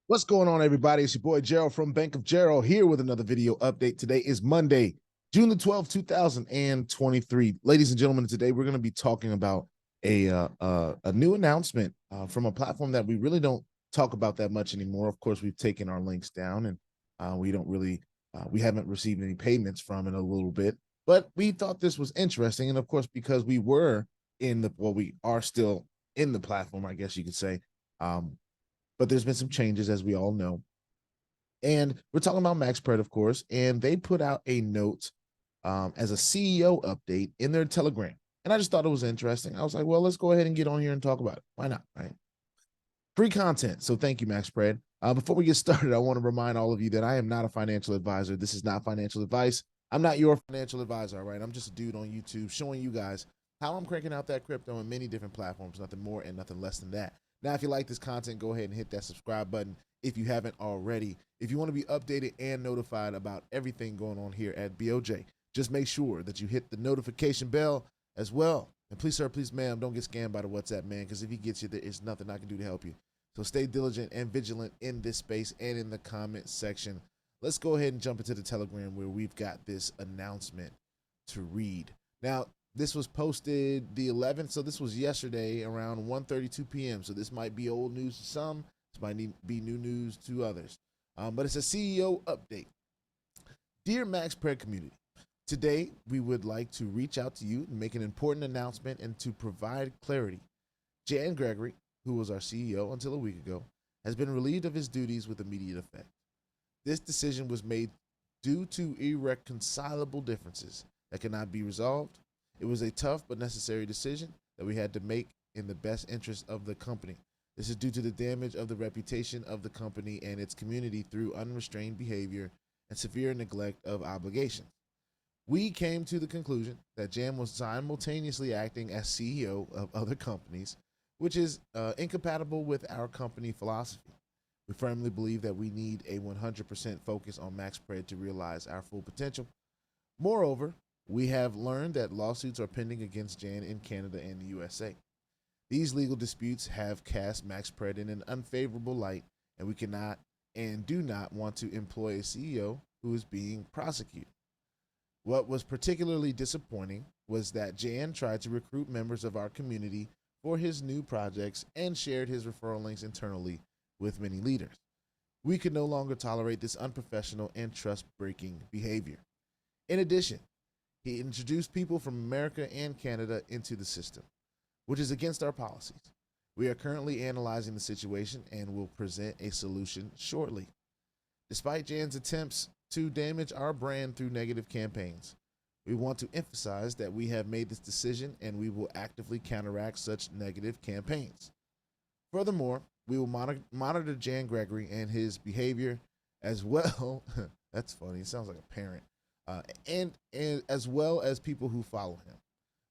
What's going on, everybody? It's your boy Gerald from Bank of Gerald here with another video update. Today is Monday, June the 12th, 2023. Ladies and gentlemen, today we're going to be talking about a new announcement from a platform that we really don't talk about that much anymore. Of course, we've taken our links down and we don't really, we haven't received any payments from in a little bit, but we thought this was interesting. And of course, because we were we are still in the platform, I guess you could say. But there's been some changes, as we all know. And we're talking about Maxpread, of course, and they put out a note as a CEO update in their Telegram. And I just thought it was interesting. I was like, well, let's go ahead and get on here and talk about it. Why not, right? Free content. So thank you, Maxpread. Before we get started, I want to remind all of you that I am not a financial advisor. This is not financial advice. I'm not your financial advisor, all right? I'm just a dude on YouTube showing you guys how I'm cranking out that crypto on many different platforms, nothing more and nothing less than that. Now, if you like this content, go ahead and hit that subscribe button if you haven't already. If you want to be updated and notified about everything going on here at BOJ, just make sure that you hit the notification bell as well. And please, sir, please, ma'am, don't get scammed by the WhatsApp man, because if he gets you, there is nothing I can do to help you. So stay diligent and vigilant in this space and in the comment section. Let's go ahead and jump into the Telegram where we've got this announcement to read. Now, this was posted the 11th, so this was yesterday around 1:32 p.m. So this might be old news to some. This might be new news to others. But it's a CEO update. Dear Maxpread community, today we would like to reach out to you and make an important announcement and to provide clarity. Jan Gregory, who was our CEO until a week ago, has been relieved of his duties with immediate effect. This decision was made due to irreconcilable differences that cannot be resolved. It was a tough but necessary decision that we had to make in the best interest of the company. This is due to the damage of the reputation of the company and its community through unrestrained behavior and severe neglect of obligations. We came to the conclusion that Jan was simultaneously acting as CEO of other companies, which is incompatible with our company philosophy. We firmly believe that we need a 100% focus on Maxpread to realize our full potential. Moreover, we have learned that lawsuits are pending against Jan in Canada and the USA. These legal disputes have cast Maxpread in an unfavorable light, and we cannot and do not want to employ a CEO who is being prosecuted. What was particularly disappointing was that Jan tried to recruit members of our community for his new projects and shared his referral links internally with many leaders. We could no longer tolerate this unprofessional and trust-breaking behavior. In addition, he introduced people from America and Canada into the system, which is against our policies. We are currently analyzing the situation and will present a solution shortly. Despite Jan's attempts to damage our brand through negative campaigns, we want to emphasize that we have made this decision and we will actively counteract such negative campaigns. Furthermore, we will monitor Jan Gregory and his behavior as well. That's funny. It sounds like a parent. And as well as people who follow him.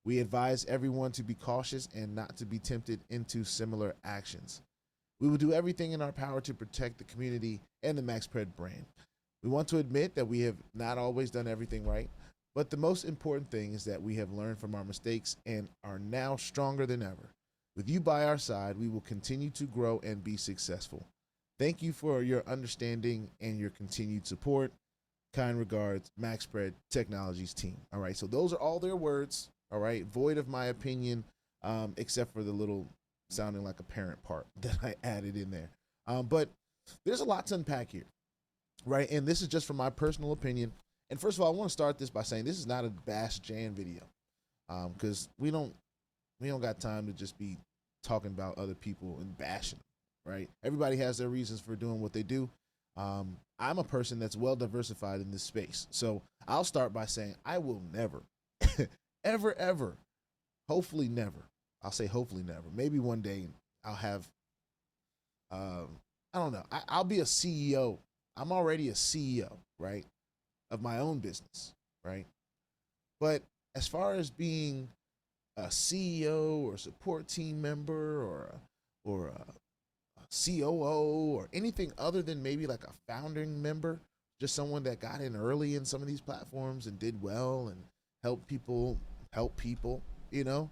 We advise everyone to be cautious and not to be tempted into similar actions. We will do everything in our power to protect the community and the Maxpread brand. We want to admit that we have not always done everything right, but the most important thing is that we have learned from our mistakes and are now stronger than ever. With you by our side, we will continue to grow and be successful. Thank you for your understanding and your continued support. Kind regards, Maxpread Technologies team. All right, so those are all their words, all right, void of my opinion, except for the little sounding like a parent part that I added in there. But there's a lot to unpack here, right? And this is just from my personal opinion. And first of all, I want to start this by saying this is not a bash Jan video, because we don't got time to just be talking about other people and bashing them, right? Everybody has their reasons for doing what they do. I'm a person that's well diversified in this space. So I'll start by saying I will never, ever, hopefully never. I'll say hopefully never. Maybe one day I'll have, I don't know. I'll be a CEO. I'm already a CEO, right? Of my own business, right? But as far as being a CEO or support team member or a COO or anything other than maybe like a founding member, just someone that got in early in some of these platforms and did well and help people, you know.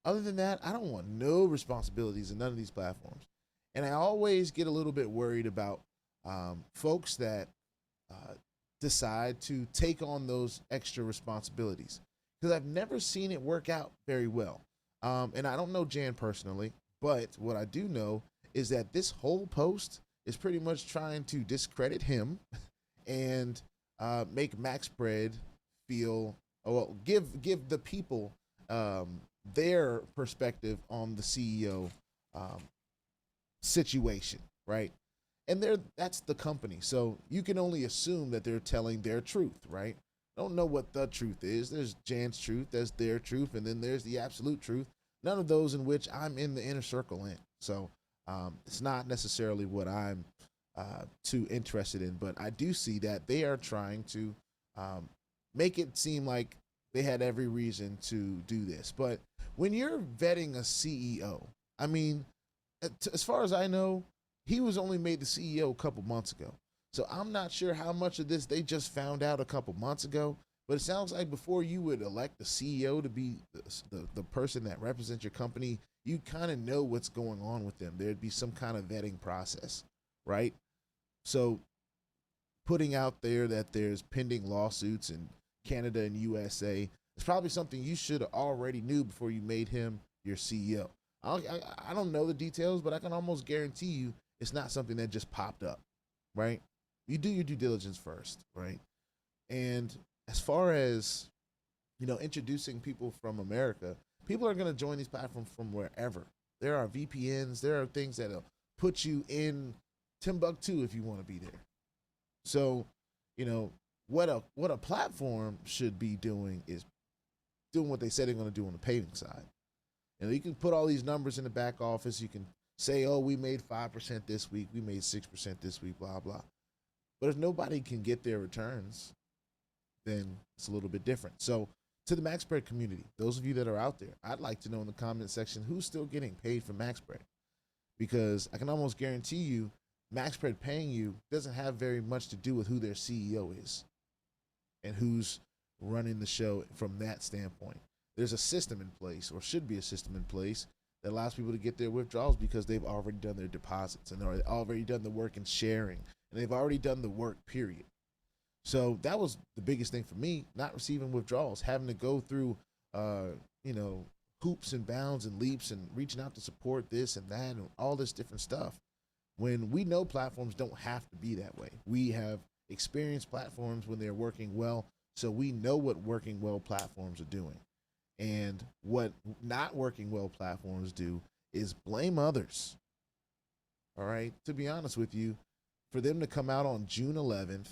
Other than that, I don't want no responsibilities in none of these platforms. And I always get a little bit worried about folks that decide to take on those extra responsibilities, because I've never seen it work out very well. And I don't know Jan personally, but what I do know is that this whole post is pretty much trying to discredit him and make Maxpread feel, well, give the people their perspective on the CEO situation, right? And that's the company, so you can only assume that they're telling their truth, right? Don't know what the truth is. There's Jan's truth, there's their truth, and then there's the absolute truth. None of those in which I'm in the inner circle in. So it's not necessarily what I'm too interested in, but I do see that they are trying to make it seem like they had every reason to do this. But when you're vetting a CEO, I mean, as far as I know, he was only made the CEO a couple months ago. So I'm not sure how much of this they just found out a couple months ago, but it sounds like before you would elect the CEO to be the person that represents your company, you kind of know what's going on with them. There'd be some kind of vetting process, right? So putting out there that there's pending lawsuits in Canada and USA is probably something you should have already knew before you made him your CEO. I don't know the details, but I can almost guarantee you it's not something that just popped up, right? You do your due diligence first, right? And as far as, introducing people from America, people are going to join these platforms from wherever. There are VPNs, there are things that'll put you in Timbuktu if you want to be there. So, what a platform should be doing is doing what they said they're going to do on the paving side. You can put all these numbers in the back office. You can say, oh, we made 5% this week, we made 6% this week, blah, blah. But if nobody can get their returns, then it's a little bit different. So to the Maxpread community, those of you that are out there, I'd like to know in the comment section who's still getting paid for Maxpread. Because I can almost guarantee you, Maxpread paying you doesn't have very much to do with who their CEO is and who's running the show from that standpoint. There's a system in place, or should be a system in place, that allows people to get their withdrawals because they've already done their deposits and they've already done the work in sharing, and they've already done the work, period. So that was the biggest thing for me, not receiving withdrawals, having to go through, hoops and bounds and leaps and reaching out to support this and that and all this different stuff. When we know platforms don't have to be that way. We have experienced platforms when they're working well, so we know what working well platforms are doing. And what not working well platforms do is blame others. All right. To be honest with you, for them to come out on June 11th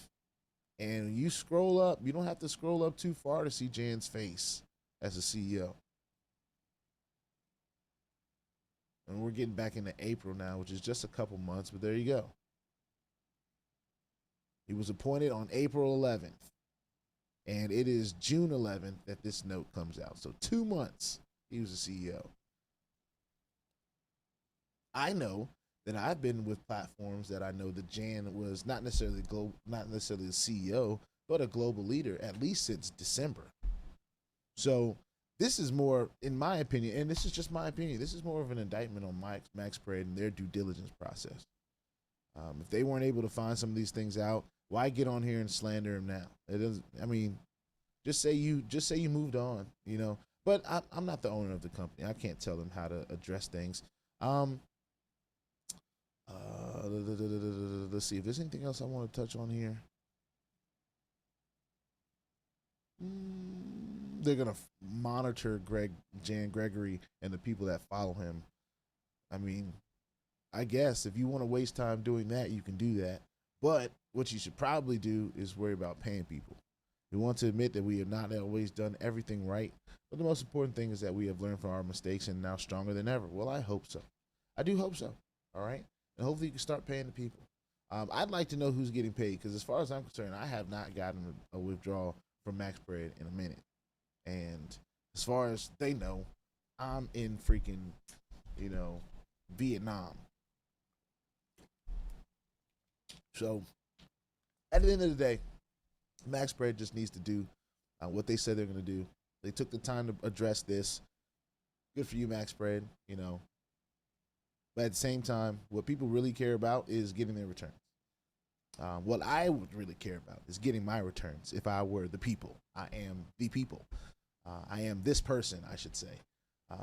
and you scroll up, you don't have to scroll up too far to see Jan's face as a CEO. And we're getting back into April now, which is just a couple months, but there you go. He was appointed on April 11th. And it is June 11th that this note comes out. So 2 months he was a CEO. I know that I've been with platforms that I know that Jan was not necessarily the CEO, but a global leader at least since December. So this is more, in my opinion, and this is just my opinion, this is more of an indictment on Maxpread and their due diligence process. If they weren't able to find some of these things out, why get on here and slander him now? It doesn't. I mean, just say you moved on, But I'm not the owner of the company. I can't tell them how to address things. Let's see if there's anything else I want to touch on here. They're gonna monitor Jan Gregory and the people that follow him. I mean, I guess if you want to waste time doing that, you can do that. But what you should probably do is worry about paying people. We want to admit that we have not always done everything right, but the most important thing is that we have learned from our mistakes and now stronger than ever. Well, I hope so. I do hope so. All right, and hopefully you can start paying the people. I'd like to know who's getting paid, because as far as I'm concerned, I have not gotten a withdrawal from Maxpread in a minute. And as far as they know, I'm in freaking, Vietnam. So at the end of the day, Maxpread just needs to do what they said they're going to do. They took the time to address this. Good for you, Maxpread. But at the same time, what people really care about is getting their returns. What I would really care about is getting my returns. If I were the people, I am the people. I am this person, I should say.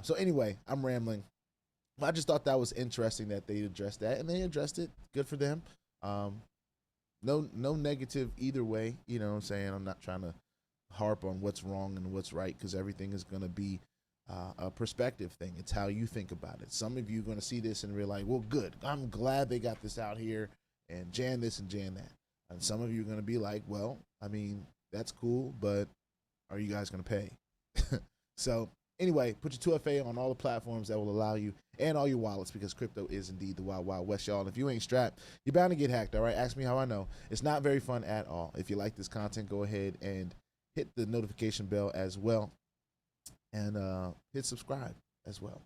So anyway, I'm rambling. I just thought that was interesting that they addressed that, and they addressed it. Good for them. No negative either way. You know what I'm saying? I'm not trying to harp on what's wrong and what's right, because everything is going to be a perspective thing. It's how you think about it. Some of you are going to see this and realize, well, good. I'm glad they got this out here and Jan this and Jan that. And some of you are going to be like, well, I mean, that's cool, but are you guys going to pay? So anyway, put your 2FA on all the platforms that will allow you, and all your wallets, because crypto is indeed the wild, wild west, y'all. And if you ain't strapped, you're bound to get hacked, all right? Ask me how I know. It's not very fun at all. If you like this content, go ahead and hit the notification bell as well, and hit subscribe as well.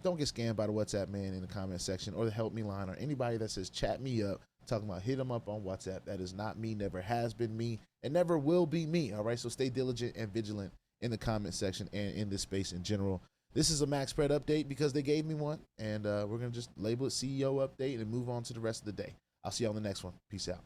Don't get scammed by the WhatsApp man in the comment section, or the help me line, or anybody that says chat me up, talking about hit them up on WhatsApp. That is not me, never has been me, and never will be me, all right? So stay diligent and vigilant in the comment section and in this space in general. This is a Maxpread update because they gave me one, and we're going to just label it CEO update and move on to the rest of the day. I'll see you on the next one. Peace out.